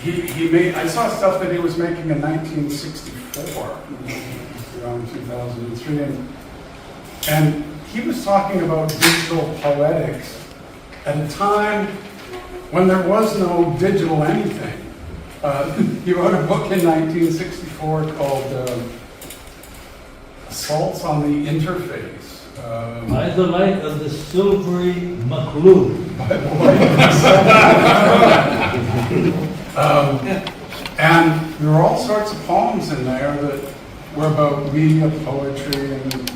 he made, I saw stuff that he was making in 1964, around 2003, and he was talking about digital poetics at a time when there was no digital anything. He wrote a book in 1964 called Assaults on the Interface. By the light of the silvery McLuhan. By the light of the and there were all sorts of poems in there that were about media poetry and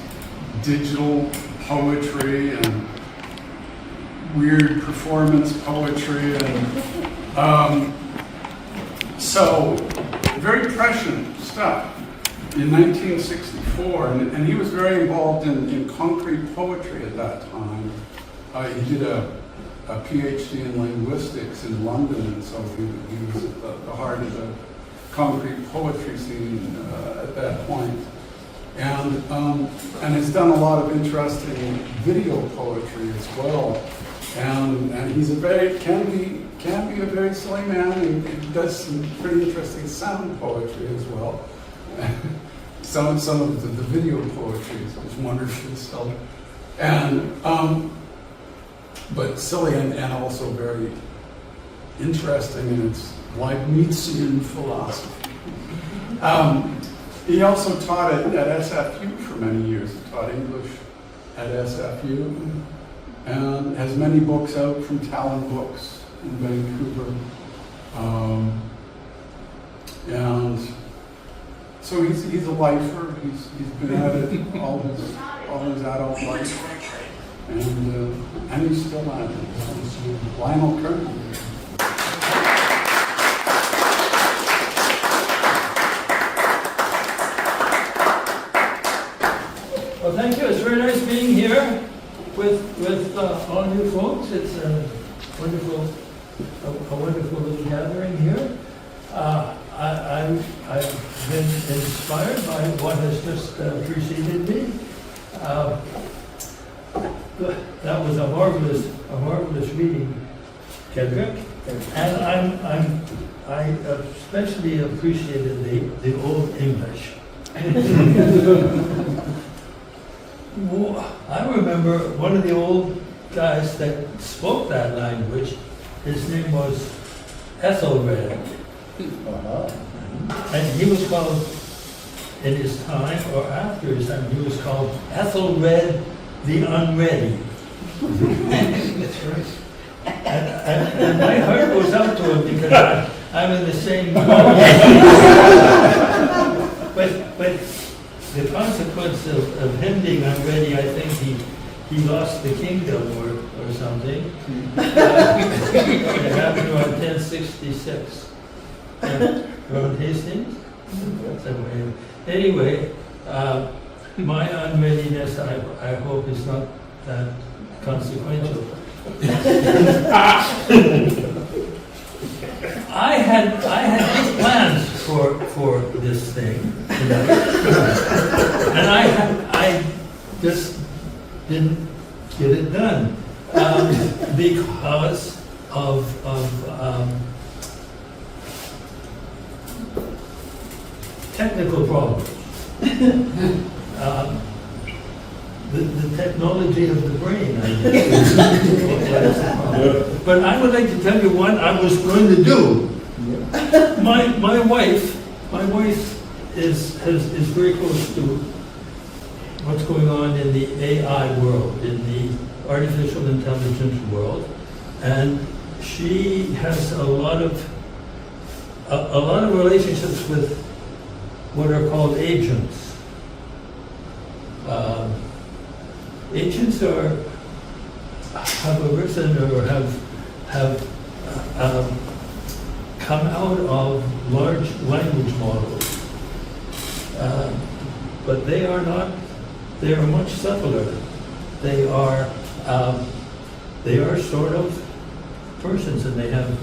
digital poetry and weird performance poetry and so very prescient stuff in 1964, and he was very involved in concrete poetry at that time. He did a PhD in linguistics in London, and so he was at the heart of the concrete poetry scene at that point. And has done a lot of interesting video poetry as well. And he's can be a very silly man, and he does some pretty interesting sound poetry as well. Some of the video poetry is wonderfully silly, and but silly and also very interesting in its Leibnizian philosophy. He also taught at SFU for many years. He taught English at SFU and has many books out from Talon Books in Vancouver. And so he's a lifer. He's been at it all his adult life, and he's still at it. Lionel Kearns. Well, thank you. It's very nice being here with all you folks. It's a wonderful little gathering here. I've been inspired by what has just preceded me. That was a marvelous reading, Kendrick, and I especially appreciated the old English. I remember one of the old guys that spoke that language. His name was Ethelred. And he was called, in his time or after his time, he was called Ethelred the Unready. That's right. And my heart goes out to him because I'm in the same boat. But the consequence of him being unready, I think he lost the kingdom or something. It happened around 1066. Around Hastings? Anyway, my unreadiness, I hope, is not that consequential. I had big plans for this thing, and I just didn't get it done because of technical problems. The technology of the brain, I guess. But I would like to tell you what I was going to do. My wife is very close to what's going on in the AI world, in the artificial intelligence world, and she has a lot of relationships with what are called agents. Agents have arisen or have come out of large language models, but they are not. They are much subtler. They are sort of persons, and they have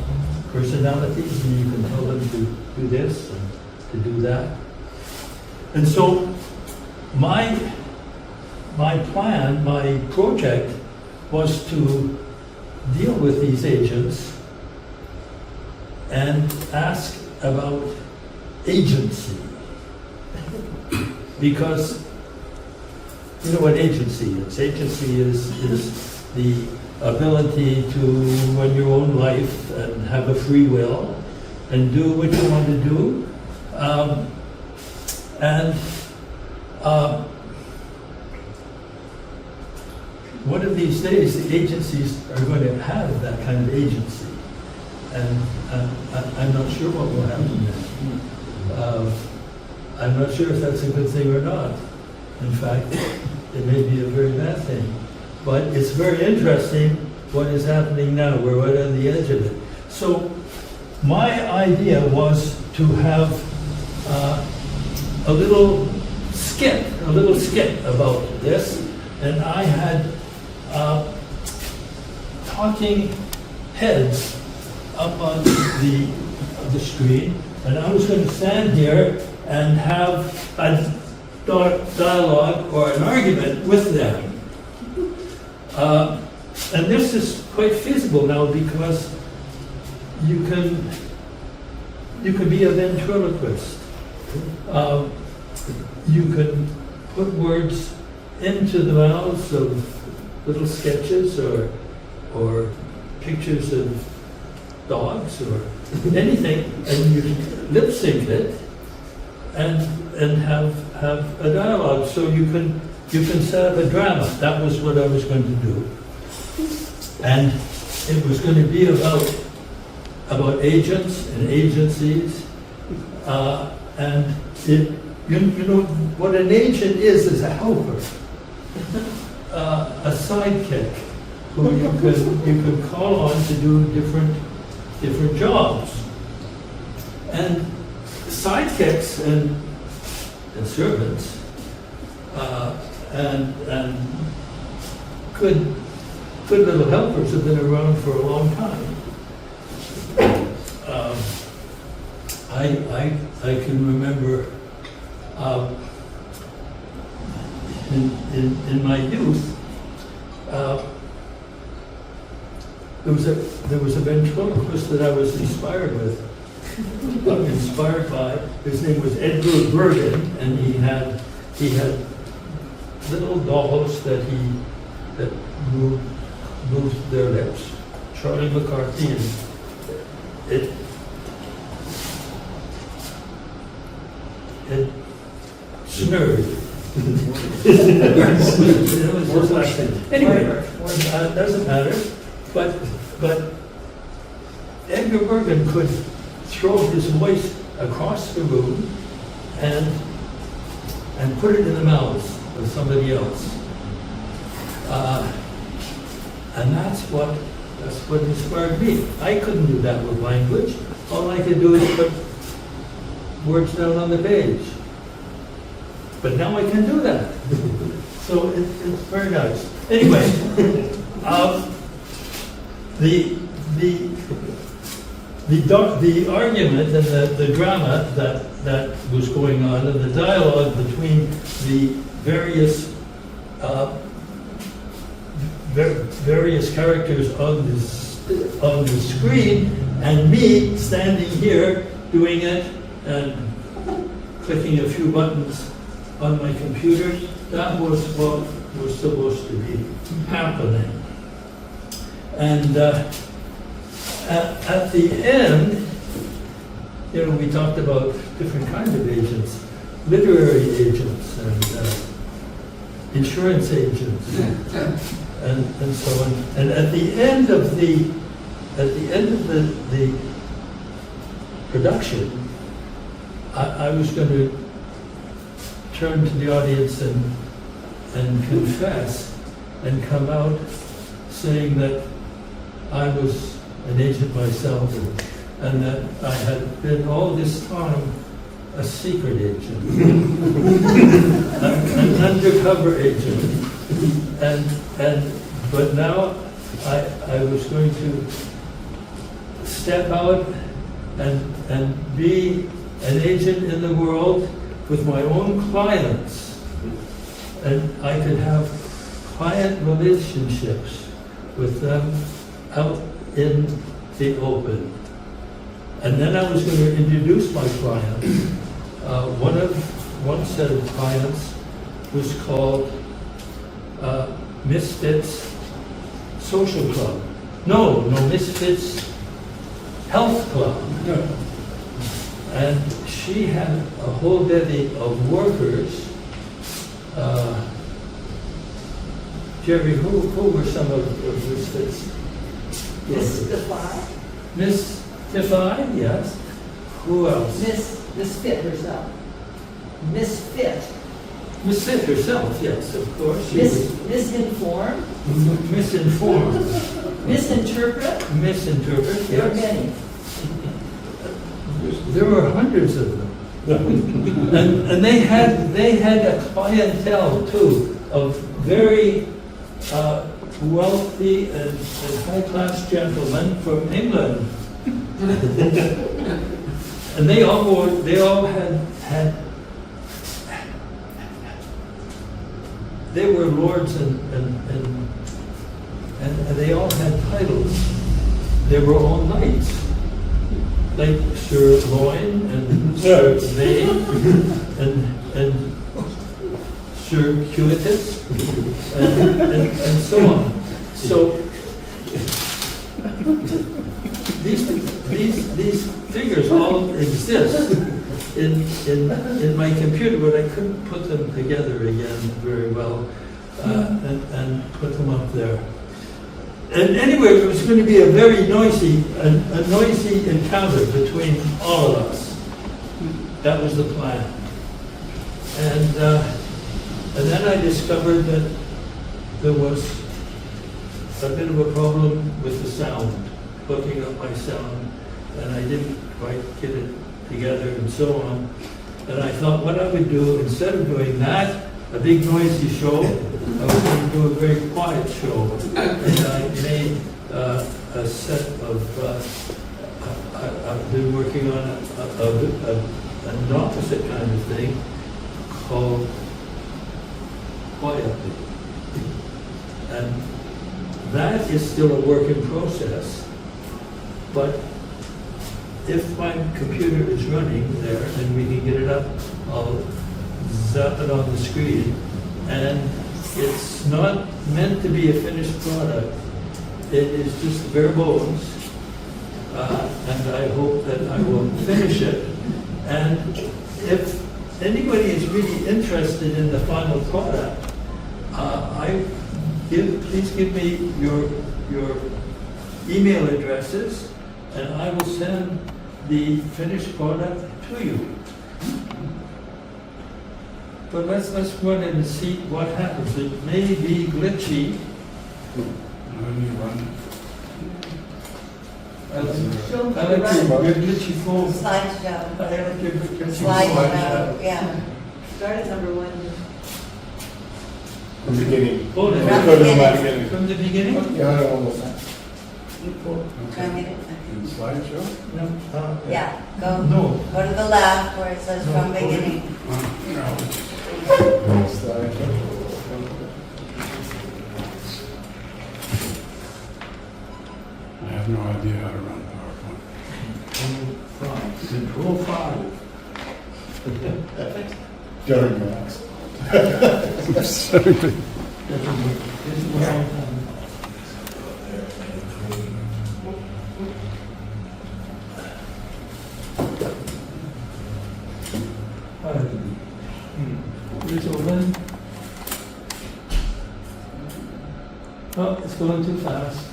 personalities, and you can tell them to do this and to do that. And so my plan, my project, was to deal with these agents and ask about agency. Because you know what agency is? Agency is the ability to run your own life and have a free will and do what you want to do. One of these days, the agencies are going to have that kind of agency. And I'm not sure what will happen then. I'm not sure if that's a good thing or not. In fact, it may be a very bad thing. But it's very interesting what is happening now. We're right on the edge of it. So my idea was to have a little skit about this. And I had talking heads up on the screen. And I was going to stand here and have a dialogue or an argument with them. And this is quite feasible now because you can be a ventriloquist. You can put words into the mouths of little sketches or pictures of dogs or anything, and you can lip sync it and have a dialogue. So you can set up a drama. That was what I was going to do. And it was going to be about agents and agencies. And you know what an agent is a helper, a sidekick who you can call on to do different jobs. And sidekicks and servants and good little helpers have been around for a long time. I can remember in my youth there was a ventriloquist that I was inspired by. His name was Edward Bergen, and he had little dolls that moved their lips. Charlie McCarthy, and it snurred. It was just like that. Anyway, it doesn't matter. But Edgar Bergen could throw his voice across the room and put it in the mouths of somebody else. And that's what inspired me. I couldn't do that with language. All I could do is put words down on the page. But now I can do that. So it's very nice. Anyway, the argument and the drama that was going on and the dialogue between the various characters on the screen and me standing here doing it and clicking a few buttons on my computer, that was what was supposed to be happening. And at the end, you know, we talked about different kinds of agents, literary agents and insurance agents and so on. And at the end of the production, I was going to turn to the audience and confess and come out saying that I was an agent myself and that I had been all this time a secret agent, an undercover agent, but now I was going to step out and be an agent in the world with my own clients, and I could have client relationships with them out in the open. And then I was going to introduce my clients. One set of clients was called Misfits Social Club. No, Misfits Health Club. And she had a whole bevy of workers. Jerry, who were some of Misfits? Miss Defy, Miss Defy, yes. Who else? Miss Fit herself. Miss Fit, Miss Fit herself, yes, of course. She was Misinformed, misinformed. Misinterpret, Misinterpret, there are yes. many. There were hundreds of them. And they had a clientele too of very wealthy and high-class gentlemen from England. And they all had they were lords and they all had titles. They were all knights, like Sir Loin and Sir Vane and Sir Cuitus and so on. So these figures all exist in my computer, but I couldn't put them together again very well and put them up there. And anyway, it was going to be a very noisy encounter between all of us. That was the plan. And then I discovered that there was a bit of a problem with the sound, hooking up my sound, and I didn't quite get it together and so on. And I thought what I would do, instead of doing that, a big noisy show, I was going to do a very quiet show. And I made a set of, I've been working on an opposite kind of thing called quietly. And that is still a work in process. But if my computer is running there and we can get it up, I'll zap it on the screen. And it's not meant to be a finished product. It is just bare bones. And I hope that I will finish it. And if anybody is really interested in the final product, please give me your email addresses, and I will send the finished product to you. But let's run in and see what happens. It may be glitchy. When you run, I like Run. your glitchy phone. Slideshow, I like your glitchy slideshow, yeah. Start at number 1. From the beginning. Oh, From no. the beginning. From the beginning? Yeah, I don't know. Try and get it. in slideshow? No. Yeah, go. No. Go to the left where it says from beginning. No. I have no idea how to run PowerPoint. Control 5. During max. Here's open. Oh, it's going too fast.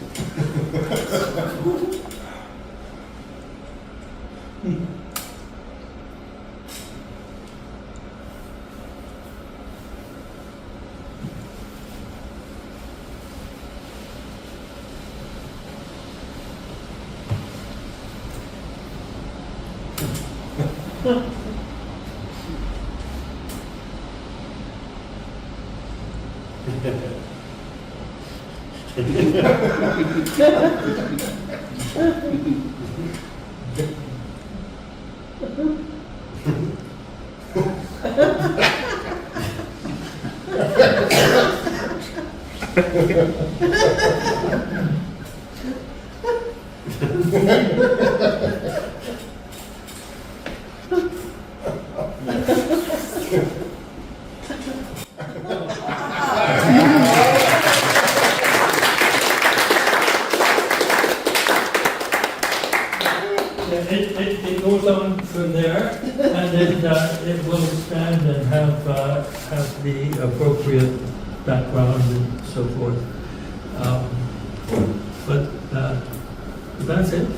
It goes on from there, and then it will expand and have the appropriate background and so forth. But that's it.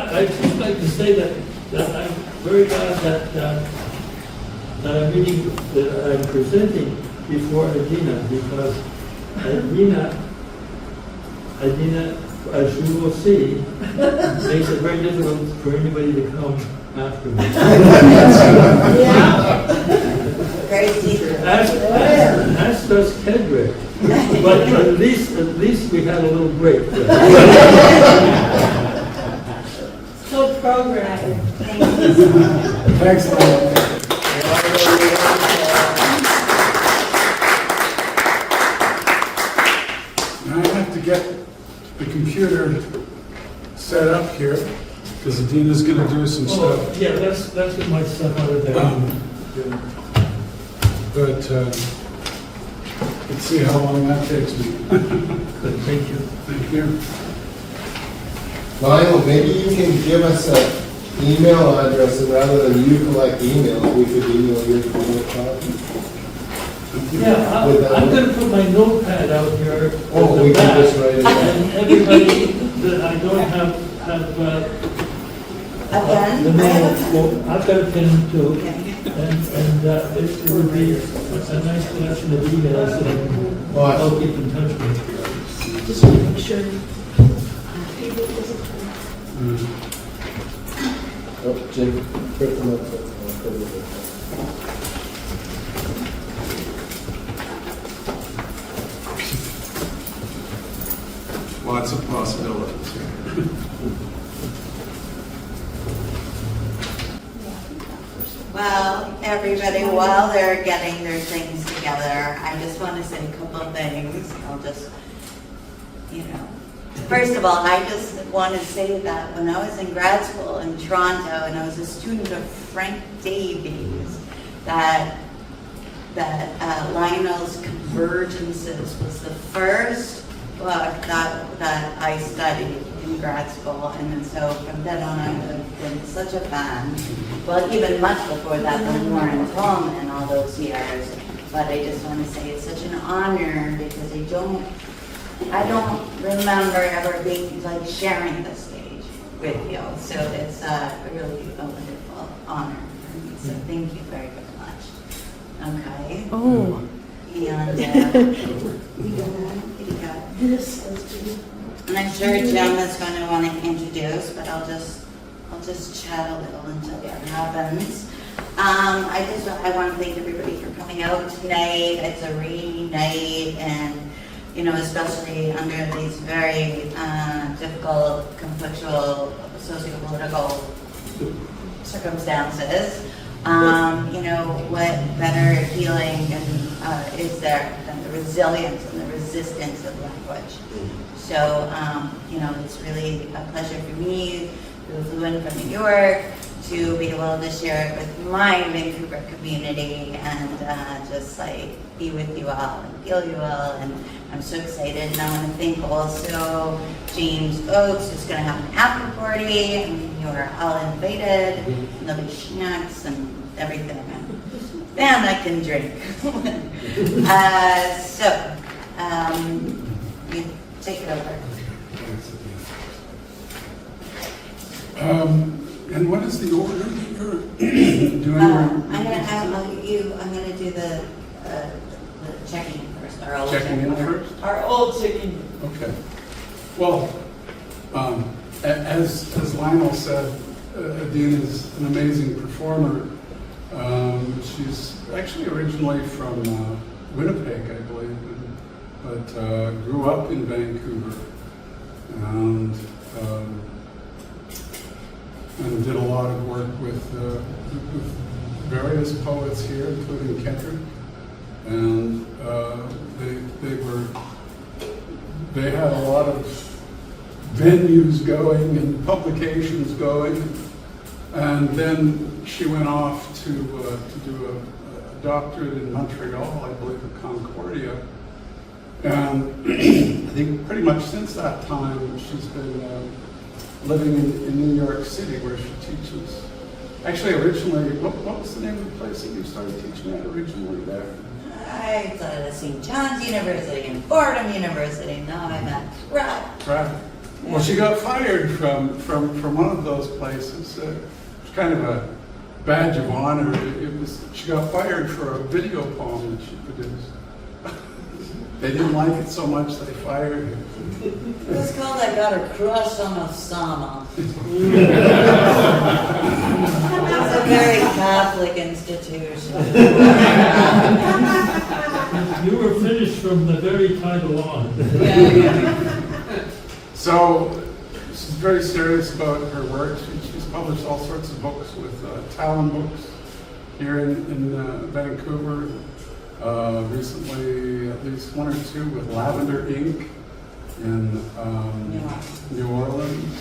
I'd just like to say that I'm very glad that I'm reading, that I'm presenting before Adeena, because Adeena, as you will see, makes it very difficult for anybody to come after me. Yeah. Very secret. As does Kendrick. But at least we had a little break there. So programmed. Thank you so much. Thanks, Lionel. Now I have to get the computer set up here, because Adeena's going to do some stuff. Oh, yeah, let's get my stuff out of there. But let's see how long that takes me. Good, thank you. Thank you. Lionel, maybe you can give us an email address, and rather than you collect emails, we could email your copy. Yeah, I'm going to put my notepad out here. Oh, at the we can back, just write it down. And everybody that I don't have A pen? the I have a name, pen. well, I've got a pen too. Okay. And it would be a nice collection of emails that I'll keep in touch with. Just want to make sure. Oh, Jim, print them up. Lots of possibilities here. Well, everybody, while they're getting their things together, I just want to say a couple of things. I'll just, first of all, I just want to say that when I was in grad school in Toronto and I was a student of Frank Davies, that Lionel's Convergences was the first book that I studied in grad school, and then so from then on I've been such a fan. Well, even much before that, when Warren Tallman, all those years. But I just want to say it's such an honor, because I don't remember ever being sharing the stage with you. So it's really a wonderful honor for me. So thank you very, very much. Okay. Oh. And This is and I'm sure Jim is going to want to introduce, but I'll just chat a little until that happens. I want to thank everybody for coming out tonight. It's a rainy night, and especially under these very difficult, conflictual, socio-political circumstances. What better healing is there than the resilience and the resistance of language? So, it's really a pleasure for me, who flew in from New York, to be able to share it with my Vancouver community and just be with you all and feel you all. And I'm so excited. And I want to thank also James Oakes, who's going to have an after party, and you are all invited. And there'll be snacks and everything. And I can drink. You take it over. And what is the order you're doing? I'm gonna do the checking in first. Our old Checking in first? Our old checking. Okay. Well, as Lionel said, Adeena is an amazing performer. She's actually originally from Winnipeg, I believe, but grew up in Vancouver and did a lot of work with various poets here, including Kendrick. And they had a lot of venues going and publications going. And then she went off to do a doctorate in Montreal, I believe at Concordia. And I think pretty much since that time, she's been living in New York City, where she teaches. Actually, originally, what was the name of the place that you started teaching at originally there? I taught at St. John's University and Fordham University. Now I'm at Pratt. Right. Well, she got fired from one of those places. It's kind of a badge of honor. She got fired for a video poem that she produced. They didn't like it so much they fired her. It was called I Got a Crush on Osama. It's a very Catholic institution. You were finished from the very title on. So she's very serious about her work. She's published all sorts of books with Talon Books here in Vancouver. Recently, at least one or two with Lavender Ink in New Orleans,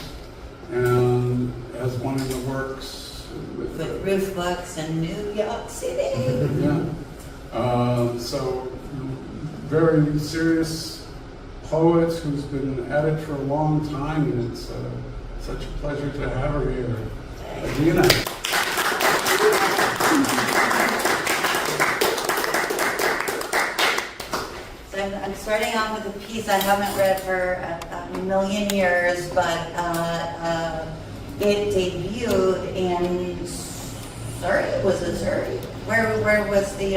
and has one in the works With Roof Books in New York City. Yeah. So very serious poet who's been at it for a long time, and it's such a pleasure to have her here. Adeena. So I'm starting off with a piece I haven't read for a million years, but it debuted in Surrey. Was it Surrey? Where was the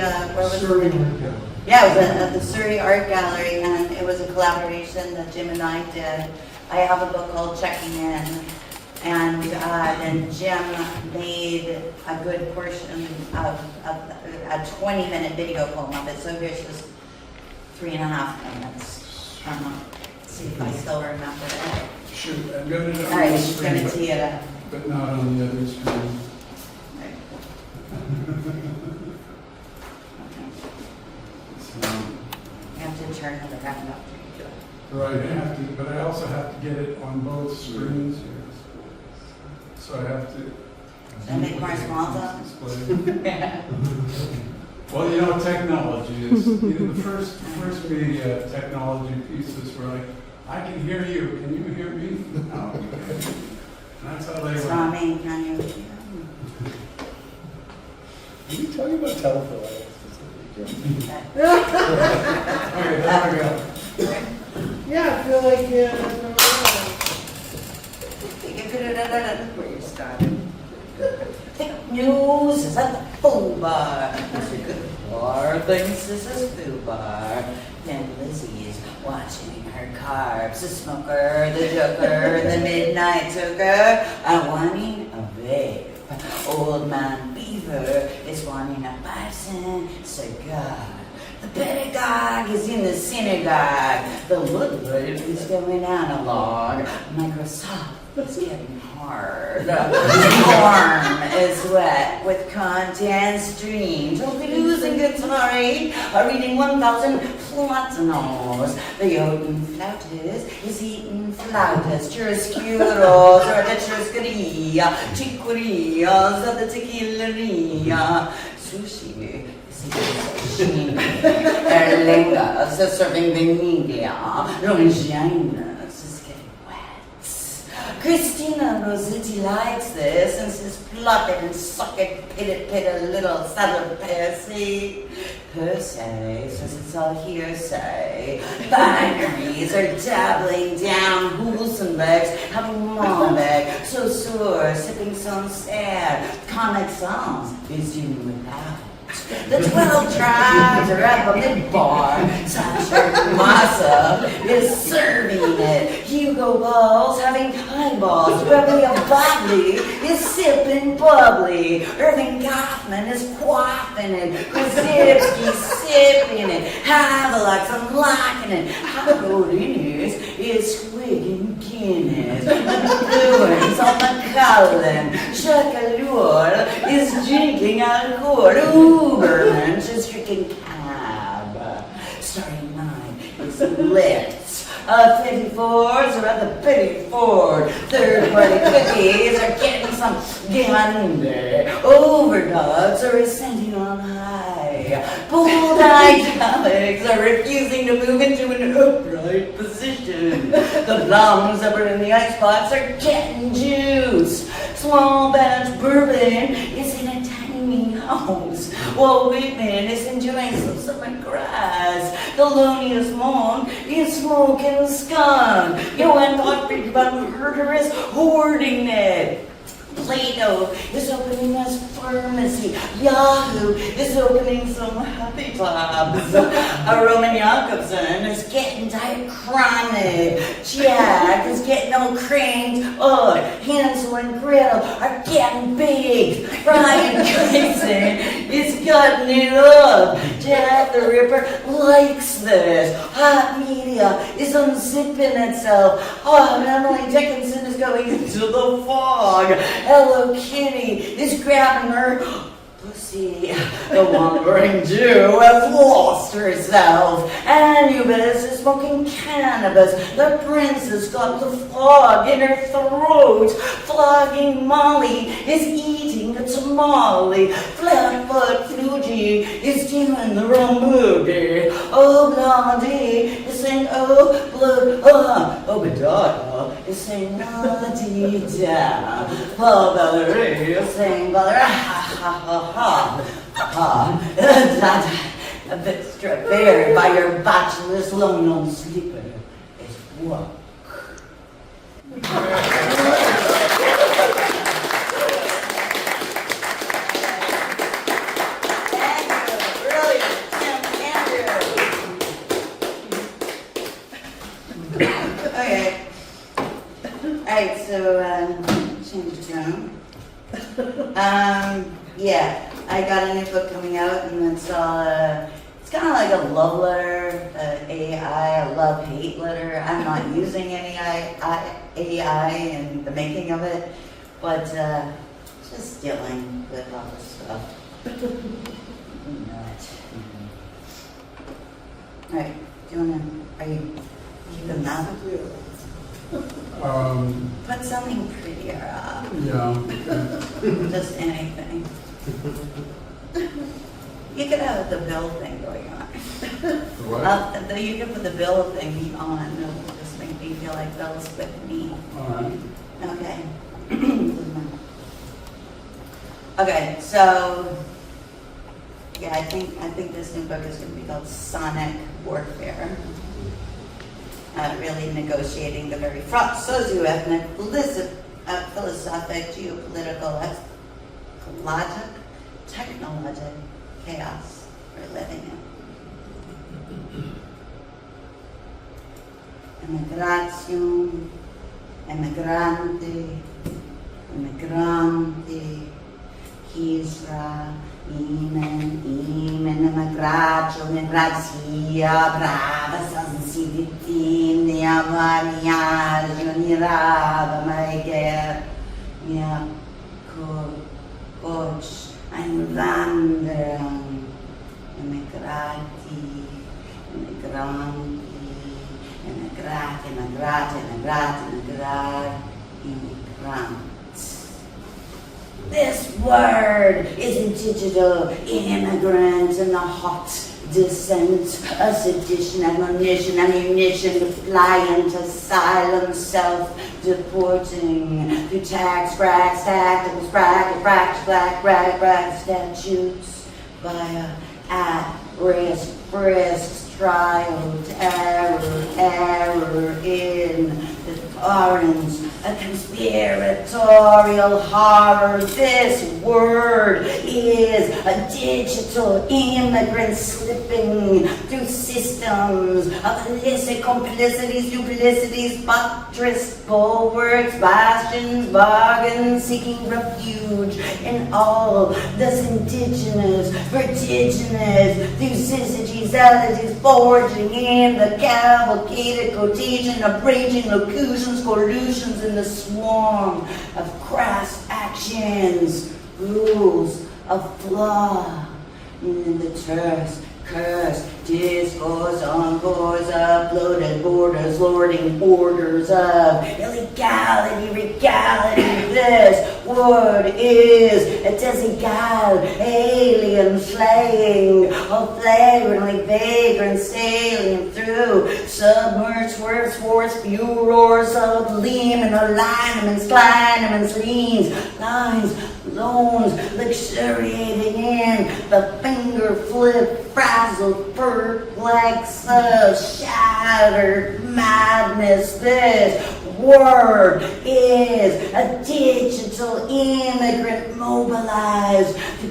Yeah, it was at the Surrey Art Gallery, and it was a collaboration that Jim and I did. I have a book called Checking In, and then Jim made a good portion of a 20-minute video poem of it. So here's just 3.5 minutes. See if I still remember it. Shoot, I've got it on All right, the I'm screen, going to tee it up. but not on the other screen. So, You have to turn it around after you do it. right, I have to, but I also have to get it on both screens here. So I have to. Should I make more small talk? Display. Well, you know, technology is, the first media technology pieces were like, I can hear you, can you hear me? No. That's how they It's were. not me, can you? Are you talking about telephone? Okay, there we go. Yeah, I feel like, Where you started. Fake news is at the food bar. Mr. Goodbar thinks this is food bar. Then Lizzie is watching her carbs. The smoker, the joker, the midnight toker are wanting a vape. Old man Beaver is wanting a bison cigar. The pedagogue is in the synagogue. The woodward is going analog. Microsoft is getting hard. Storm is wet with content streams. The blues and guitar 8 are reading 1,000 platinos. The Odin flautist is eating flautas. Churrasqueros are at the churrasqueria. Chiquerias at the tequileria. Sushi is eating sashimi. Erlengas are serving veniglia. Longinas is getting wet. Christina Rossetti likes this and says, plug it and suck it, pit a little saddle Percy. Percy says it's all hearsay. Binaries are dabbling down Hulsenbergs, have a Malbec, so sore, sipping some sad. Comic Sans is you without. The 12 tribes are at the mid-bar. Sasha Massa is serving it. Hugo Ball's having eyeballs. Rebecca Bobley is sipping bubbly. Irving Goffman is quaffing it. Krasivsky sipping it. Havelock's unlocking it. Howard Innes is swigging Guinness. Bruins on McCullen. Chacalure is drinking alcohol. Uberman is drinking cab. Starting 9 is lit. 54s are at the Petty Ford. Third party cookies are getting some candy. Overdogs are ascending on high. Bold italics are refusing to move into an upright position. The plums that were in the icebox are getting juice. Small batch bourbon is in a tiny house, while Whitman is enjoying some summer grass. Thelonious Monk is smoking skunk. Johann Gottfried von Herder is hoarding it. Plato is opening his pharmacy. Yahoo is opening some happy clubs. Roman Jakobson is getting diachronic. Jack is getting all cranked up. Hansel and Gretel are getting big. Brian Tyson is cutting it up. Jack the Ripper likes this. Hot media is unzipping itself. Oh, Emily Dickinson is going into the fog. Hello Kitty is grabbing her pussy. The wandering Jew has lost herself. Anubis is smoking cannabis. The princess got the fog in her throat. Flogging Molly is eating a tamale. Flatfoot Fuji is doing the wrong movie. Oh, Blondie is saying, oh, blood, Obadiah is saying, la-dee-da. Paul Valerie is saying, ha. A bit buried by your bachelor's lone sleeper is work. Brilliant, Andrew. Okay. Alright, so change the tone. Yeah, I got a new book coming out, and it's all, it's kind of like a love letter, AI, a love-hate letter. I'm not using any AI in the making of it, but just dealing with all this stuff. Alright, are you keeping that? Put something prettier up. Yeah. Just anything. You could have the bill thing going on. What? You could put the bill thing on. It'll just make me feel like Bill's with me. All right. Okay. Okay, so yeah, I think this new book is going to be called Sonic Warfare. Really negotiating the very fraught socio-ethnic, philosophic, geopolitical, ecologic, technologic chaos we're living in. Immigration, immigrante, Kisra, Immigratia, brava, sensitività, variaggio, nirava, maiger, mia coach, I'm wandering, immigrati, immigrants. This word is digital, immigrant and a hot descent, a sedition, admonition, ammunition to fly into asylum, self-deporting, through tax, fracks, tacticals, fracks, statutes, via at-risk, risks, trial, error in the torrents, a conspiratorial horror. This word is a digital immigrant slipping through systems of illicit complicities, duplicities, buttressed bulwarks, bastions, bargains, seeking refuge in all this indigenous, vertiginous, through syzygies, elegies, forging in the cavalcaded quotation of raging locutions, collusions in the swarm of crass actions, rules of flaw, in the terse, curse, discourse, encores of bloated borders, lording orders of illegality, regality, this word is a desigal, alien slaying, of flagrantly vagrant sailing through submerged words, force, furors of lean and alignments, lineaments, leans, lines, loans, luxuriating in the finger flip, frazzled, perplex of shattered madness. This word is a digital immigrant mobilized to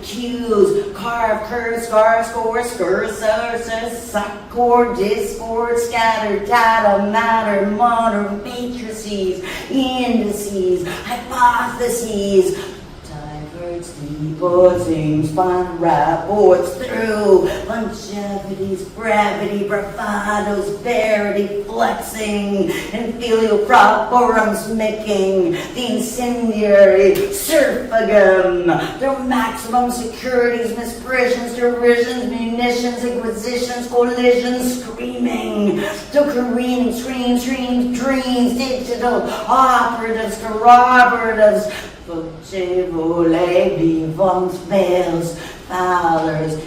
cues, carve, curve, scar, score, suck, or discord, scattered data, matter, modern matrices, indices, hypotheses, diverts, deporting, spun rapports through longevity's brevity, bravado's verity, flexing, and filial proporums micking, the incendiary surfagum, their maximum securities, misprisions, derisions, munitions, acquisitions, collisions, screaming, the careening, screams, dreams, digital operatives, corroboratives, Vocevole, vivons, veils, fowlers,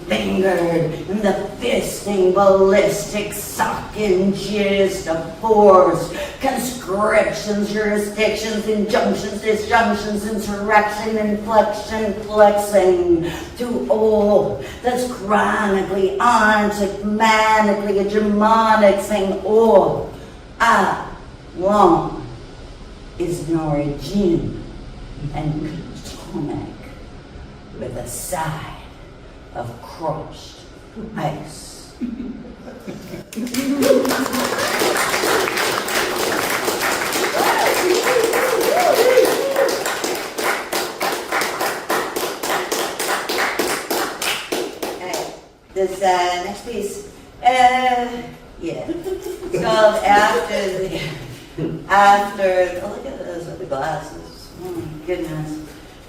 fingered in the fisting, ballistic, sucking gist of force, conscriptions, jurisdictions, injunctions, disjunctions, insurrection, inflection, flexing, to all that's chronically, ontic, manically, hegemonic, saying all I want is an origin and tonic with a side of crushed ice. This next piece, it's called After, oh look at those other glasses, oh my goodness.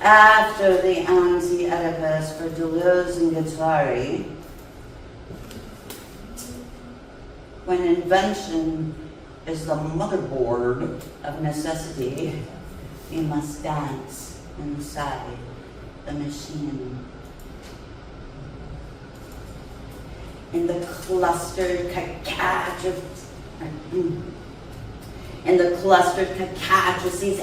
After the anti-Oedipus for Deleuze and Guattari, when invention is the motherboard of necessity, we must dance inside the machine. In the clustered cacophonies,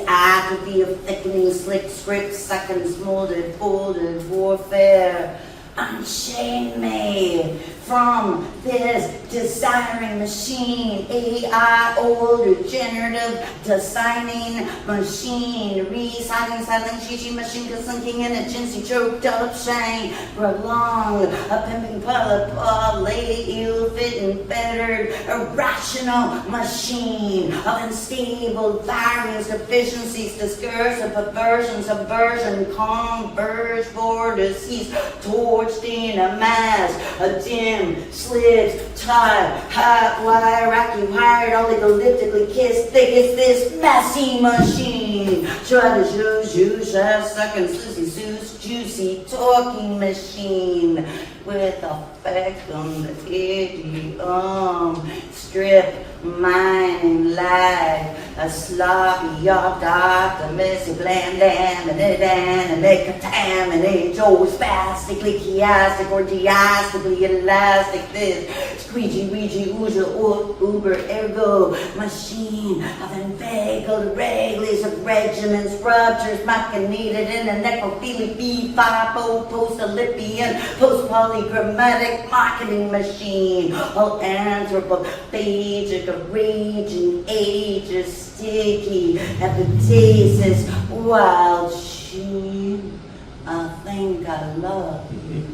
atrophy of thickening, slick script, seconds, molded, folded, warfare, unchain me from this desiring machine, AI, old, regenerative, designing machine, reciting, silent, shishi, machine, sinking in a jinsy, choked up, shame, prolonged, a pimping polyp, lady, ill-fitting, fettered, irrational machine of unstable variance, deficiencies, discursive, perversion, subversion, converge, vortices, torched in a mass, a dim, slips, tied, hot wire, rocky wired, oligolyptically kissed, thick as this messy machine. Try to juice, sucking, sluicy, Seuss, juicy, talking machine with a fecund idiom, strip, mining, lag, a sloppy, optimistic, bland, and they contaminate, Joe, spastically, chiastic, or geastically elastic, this, squeegee, ouija, uber, ergo, machine of inveigled regulations of regiments, ruptures, machinated in a necrophilic, B5, post-Olympian, post-polygrammatic marketing machine, all anthropophagic, of raging ages, sticky, epitasis, wild sheen. I think I love you.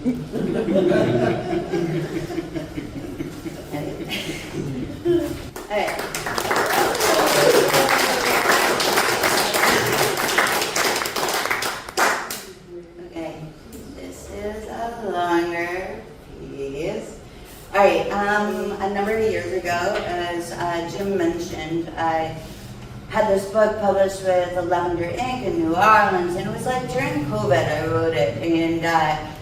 Hey. Okay, this is a longer piece. All right, a number of years ago, as Jim mentioned, I had this book published with Lavender Ink in New Orleans, and it was like during COVID I wrote it, and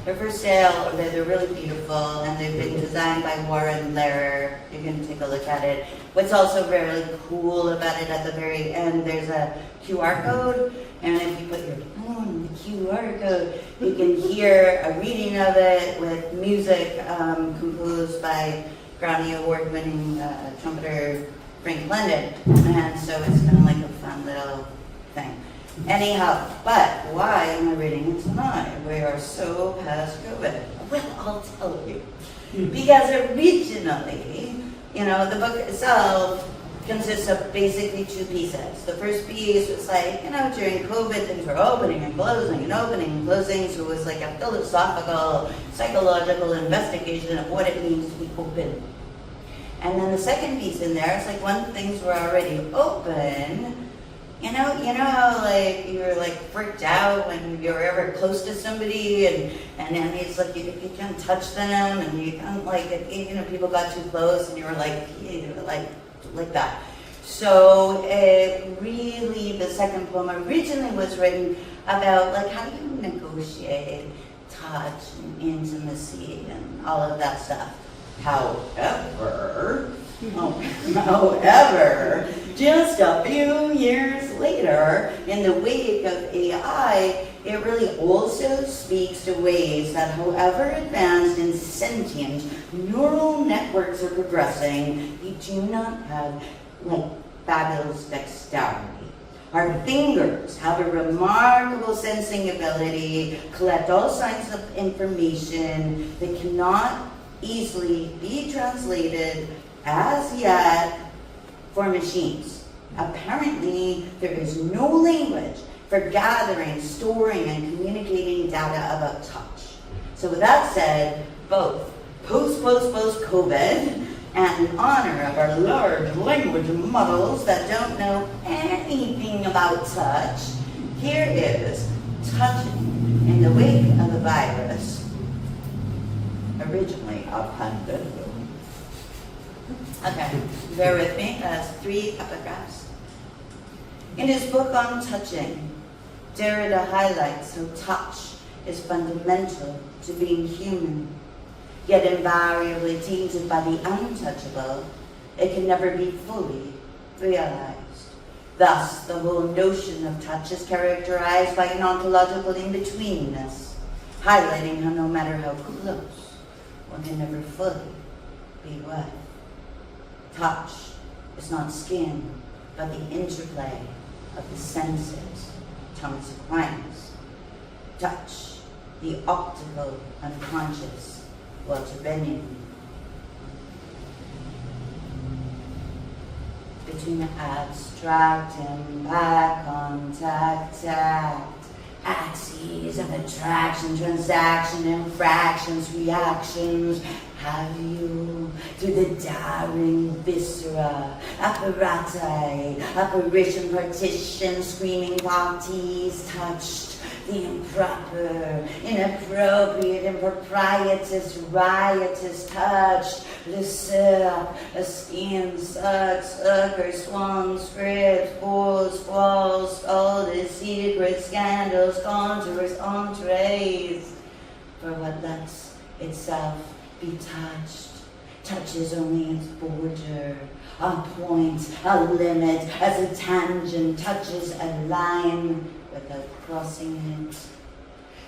they're for sale. They're really beautiful, and they've been designed by Warren Lehrer. You can take a look at it. What's also very cool about it, at the very end, there's a QR code, and if you put your phone on the QR code, you can hear a reading of it with music composed by Grammy Award-winning trumpeter Frank London, and so it's kind of like a fun little thing. Anyhow, but why am I reading it tonight? We are so past COVID. Well, I'll tell you. Because originally, the book itself consists of basically two pieces. The first piece was like, during COVID, things were opening and closing and opening and closing, so it was like a philosophical, psychological investigation of what it means to be open. And then the second piece in there, it's like when things were already open, you know how like you're like freaked out when you're ever close to somebody and then it's like you can't touch them and you can't like, people got too close and you were like that. So really the second poem originally was written about like how do you negotiate touch and intimacy and all of that stuff. However, just a few years later, in the wake of AI, it really also speaks to ways that however advanced and sentient neural networks are progressing, they do not have like fabulous dexterity. Our fingers have a remarkable sensing ability, collect all kinds of information that cannot easily be translated as yet for machines. Apparently, there is no language for gathering, storing, and communicating data about touch. So with that said, both post-COVID, and in honor of our large language models that don't know anything about touch, here is touching in the wake of the virus, originally a pandemic. Okay, bear with me, that's 3 epigraphs. In his book on touching, Derrida highlights how touch is fundamental to being human, yet invariably tainted by the untouchable. It can never be fully realized. Thus, the whole notion of touch is characterized by an ontological in-betweenness, highlighting how no matter how close, one can never fully be with. Touch is not skin, but the interplay of the senses, tongues of minds. Touch, the optical unconscious, Walter Benjamin. Between abstract and back contact, axes of attraction, transaction, infractions, reactions, have you through the daring viscera, apparati, apparition, partition, screaming bodies, touched the improper, inappropriate, improprietous, riotous, touched, le surf, a skin, sucker, swung, scripts, balls, falls, all the secret scandals, contours, entrees, for what lets itself be touched, touches only its border, a point, a limit, as a tangent touches a line without crossing it.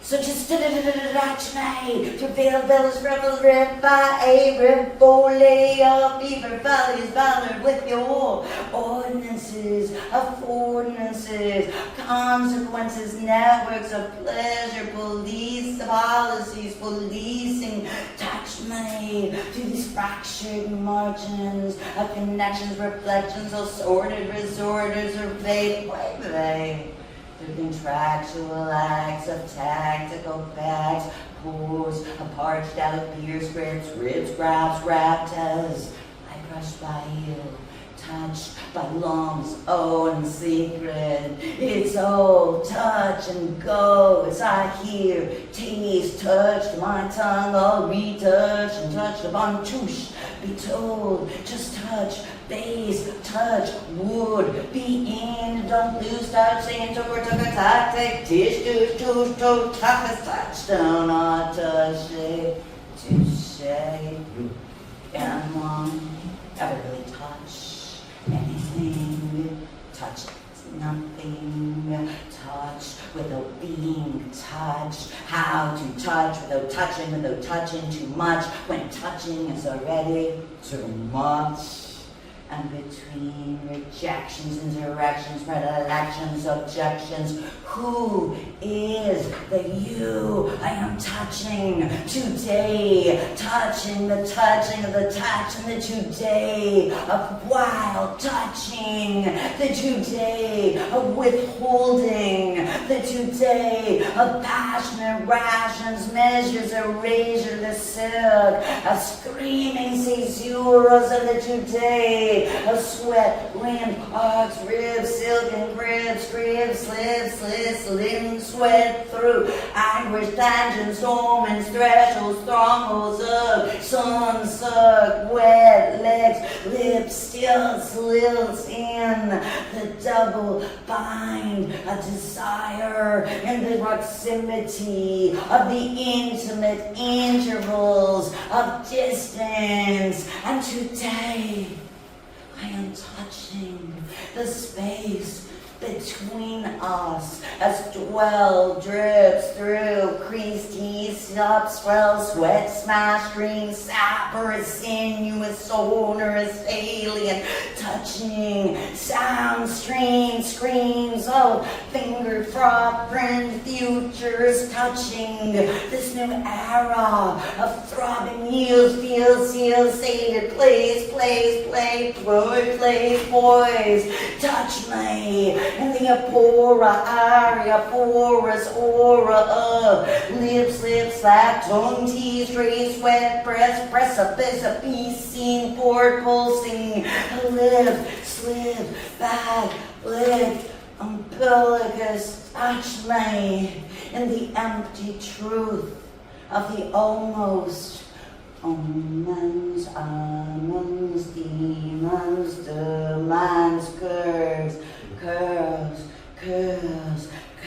Such as to veil bells, rebels, refolio, fever valleys, valor with your ordinances, affordances, consequences, networks of pleasure, police policies, policing, touch me to these fractured margins of connections, reflections, assorted resorters, or vague, through contractual acts of tactical facts, pours, a parched out beer scripts, ribs, grabs, raptors. I brush by you, touched by love's own secret. It's all touch and go as I hear, taste, touched my tongue, all retouched and touched upon touche. Be told, just touch, base, touch, would be in, don't lose touch, into or took a tactic, tish, touch, touchdown, not touch it, touche. Anyone ever really touch anything? Touch nothing. Touch without being touched. How to touch without touching too much, when touching is already too much. And between rejections, insurrections, predilections, objections, who is the you I am touching today? Touching the touching of the touch, and the today of wild touching, the today of withholding, the today of passionate rations, measures, erasure, the silk of screaming caesuras, and the today of sweat, wind, ox, ribs, silken cribs, cribs, slip, slim, sweat through, anguish, tangents, torments, thresholds, strongholds of sun-sucked, wet legs, lips, still slits in the double bind, a desire in the proximity of the intimate intervals of distance, and today I am touching the space between us as dwell drips through creased teeth, stop, swell, sweat, smash, stream, sapper, sinuous, sonorous, alien, touching, sound, stream, screams of fingered frog print futures, touching this new era of throbbing heels, feels, seals, sated, plays, play, poise, touch me in the apora, aria, porous aura of lips, slap, tongue, tease, trace, sweat, breath, precipice, a piece, seen, port, pulsing, live, slip, back, lick, umbilicus, touch me in the empty truth of the almost. Omens, almonds, demons, demands, curves,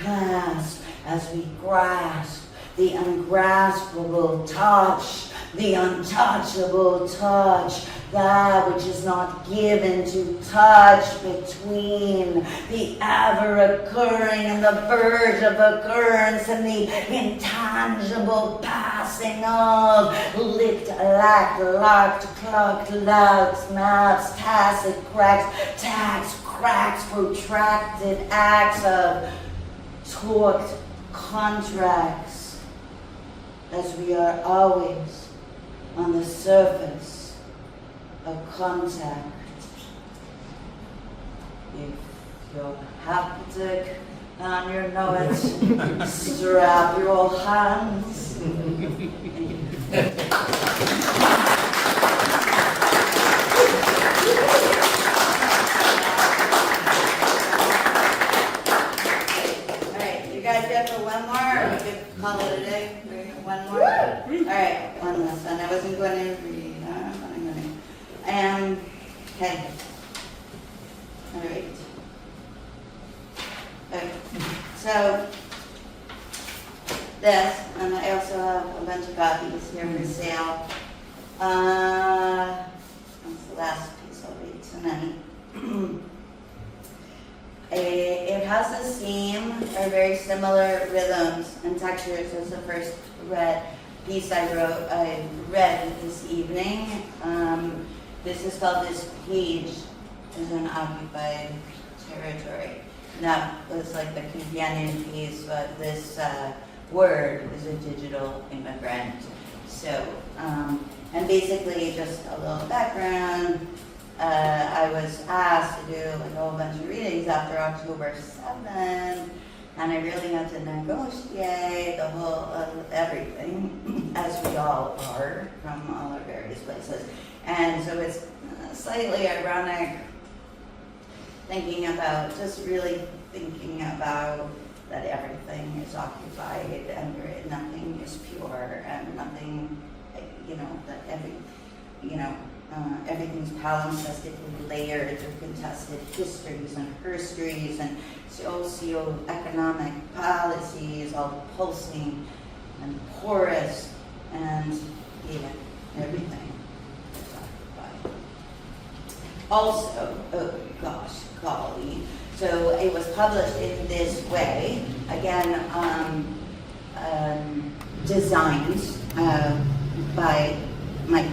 clasp as we grasp the ungraspable touch, the untouchable touch, that which is not given to touch, between the ever-occurring and the verge of occurrence, and the intangible passing of licked, lacked, locked, clucked, loud, snaps, tacit cracks, tax, cracks, protracted acts of torqued contracts, as we are always on the surface of contact. If you're haptic and you know it, strap your hands. Alright, you guys good for one more? Or we could call it a day? One more? Alright, one last one. I wasn't going to read. Okay. Alright. Okay. So, this, and I also have a bunch of copies here for sale. That's the last piece I'll read tonight. It has the same or very similar rhythms and textures as the first piece I read this evening. This is called This Page is an Occupied Territory. And that was like the companion piece, but this word is a digital immigrant. So, and basically just a little background. I was asked to do like a whole bunch of readings after October 7th, and I really had to negotiate the whole everything, as we all are from all our various places. And so it's slightly ironic really thinking about that everything is occupied and nothing is pure and nothing, that everything's palimpsestically layered with contested histories and herstories and socio-economic policies all pulsing and porous and everything is occupied. Also, oh gosh, golly. So it was published in this way, again, designed by my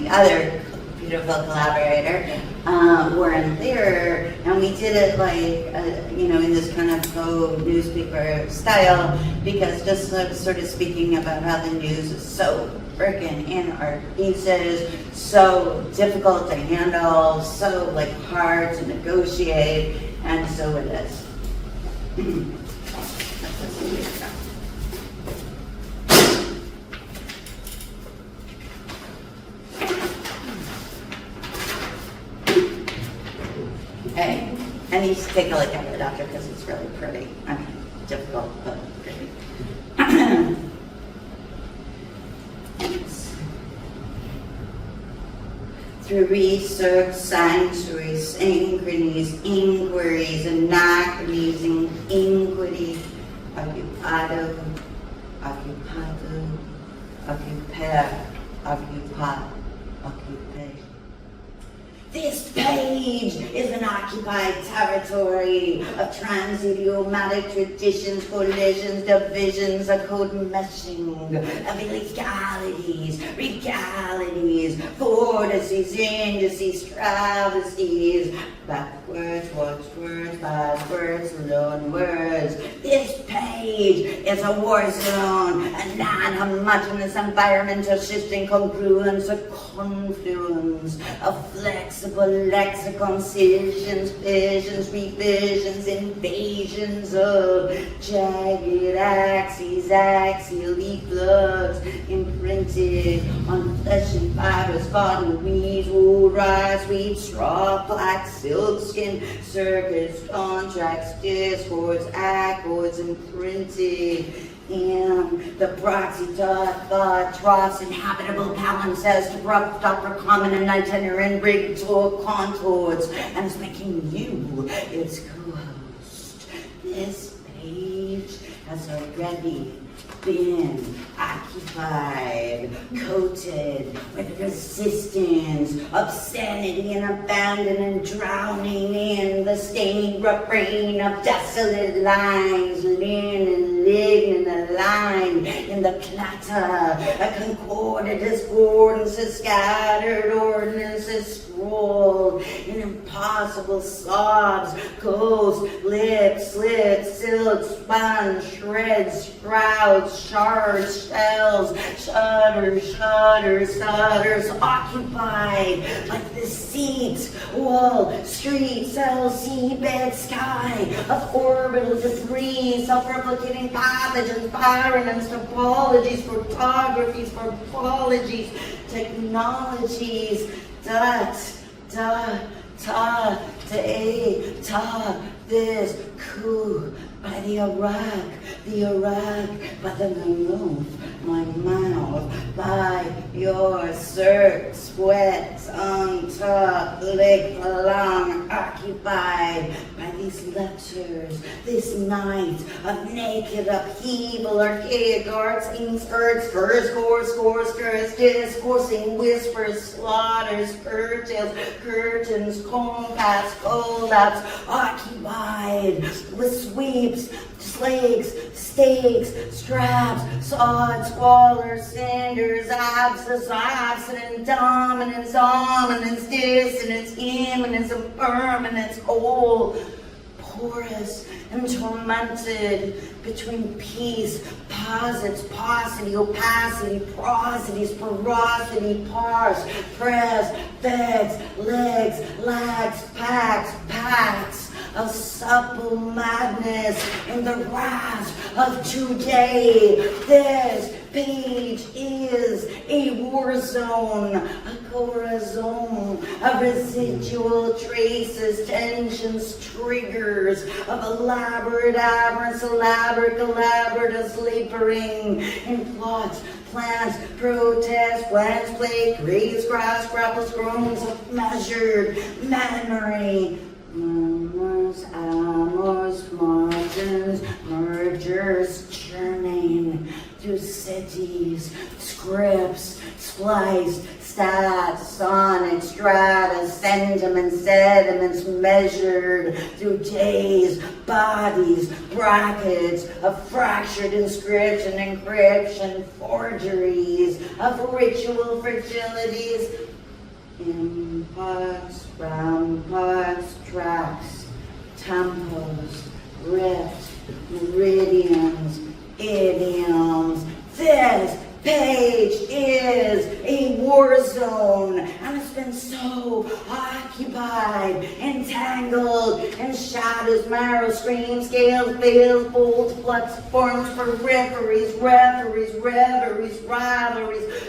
other beautiful collaborator, Warren Lear, and we did it in this kind of faux newspaper style, because just sort of speaking about how the news is so freaking in our faces, so difficult to handle, so hard to negotiate, and so it is. Hey, and you should take a look at it after because it's really pretty. I mean, difficult, but pretty. Through research, sanctuaries, synchronies, inquiries, anachronisms, inquiry, occupado, occuper, occupy, occupation. This page is an occupied territory of trans-idiomatic traditions, collisions, divisions, a code meshing of legalities, vortices, indices, travesties, backwards, watchwords, backwards, loan words. This page is a war zone, a non-homogeneous environment of shifting congruence, a confluence of flexible lexicon, scissions, fissions, revisions, invasions of jagged axes, axial efflux, imprinted on flesh and fibers, cotton weeds, wool, rice, wheat, straw, black, silk skin, circuits, contracts, discords, accords, imprinted in the proxy thought troughs, inhabitable palimpsest, abrupt, upper common, and itinerant rigged contours, and is making you its co-host. This page has already been occupied, coated with resistance, obscenity, and abandon, and drowning in the stained refrain of desolate lines, linen, lignin, aligned in the clatter, a concordant discordances, scattered ordinances, scroll in impossible sobs, ghosts, lips, slits, silk, spun, shreds, sprouts, shards, shells, shutters, occupied like the seats, wall, street, cell, seabed, sky, of orbital debris, self-replicating pathogens, pyramids, topologies, photographies, morphologies, technologies, this coup by the Iraq, by the move, my mouth, by your cirque, sweat, on top, lick along, occupied by these lectures, this night of naked upheaval, archaic arts, inserts, scores, discoursing whispers, slaughters, curtains, compass, collapse, occupied with sweeps, slates, stakes, straps, sod, squalor, cinders, abstinence, dominance, ominence, dissonance, imminence, impermanence, whole, porous and tormented between peace, posits, paucity, opacity, prosodies, porosity, parse, press, vex, legs, lags, packs of supple madness in the grasp of today. This page is a war zone, a corazon of residual traces, tensions, triggers of elaborate aberrance, elaborate collaborative sleepering in plots, plans, protests, plans, play, creates, grass, grapples, groans of measured memory. Murmurs, amors, margins, mergers, churning through cities, scripts, spliced, stats, sonic, strata, sentiments, sediments measured through days, bodies, brackets of fractured inscription, encryption, forgeries of ritual fragilities, impacts, ramparts, tracks, tempos, rifts, meridians, idioms. This page is a war zone, and it's been so occupied, entangled in shadows, marrow, screams, scales, veils, bolts, flux, forms for referees, rivalries,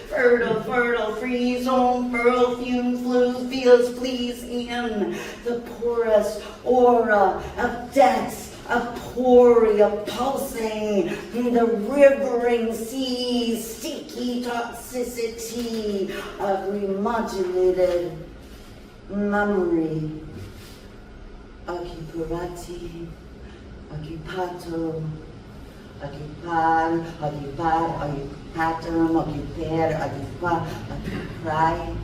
fertile, free zone, fume, flues, fields, fleas in the porous aura of debts, a poria pulsing in the rivering seas, sticky toxicity of remodulated memory. Occupati, occupato, occupar, occupatum, occuper, occupa, occupri,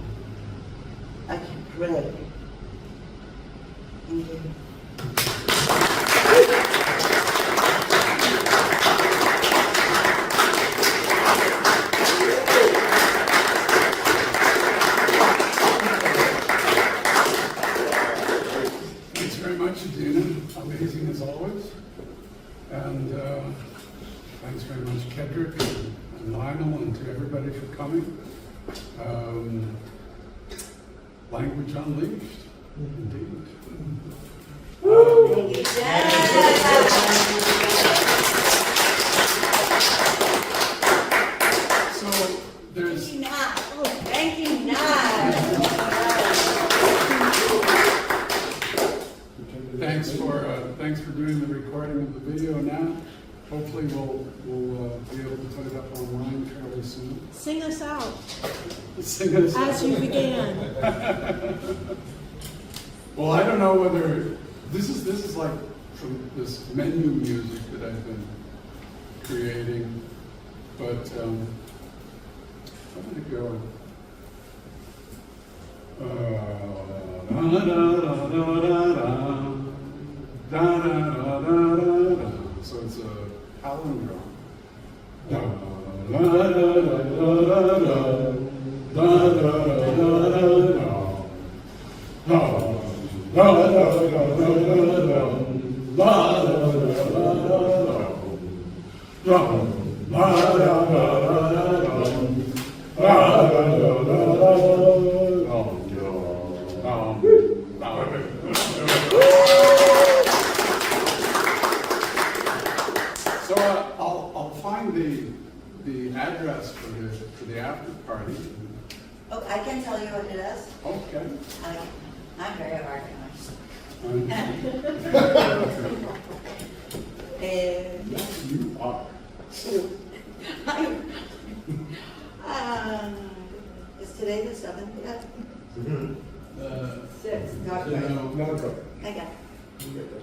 occupre. Thank you. Thanks very much, Adeena. Amazing as always. And thanks very much, Kedrick and Lionel, and to everybody for coming. Language Unleashed, indeed. Thank you, So there's Thank you, Nat. thanks for doing the recording of the video now. Hopefully we'll be able to put it up online fairly soon. Sing us out Sing us as you began. Well, I don't know whether this is like from this menu music that I've been creating, but I'm gonna go. So it's a palindrome. So I'll find the address for the after party. Oh, I can tell you what it is. Okay. I'm very organized. Yes, you are. Is today the 7th yet? Mm-hmm. 6th, not No. quite. I got it.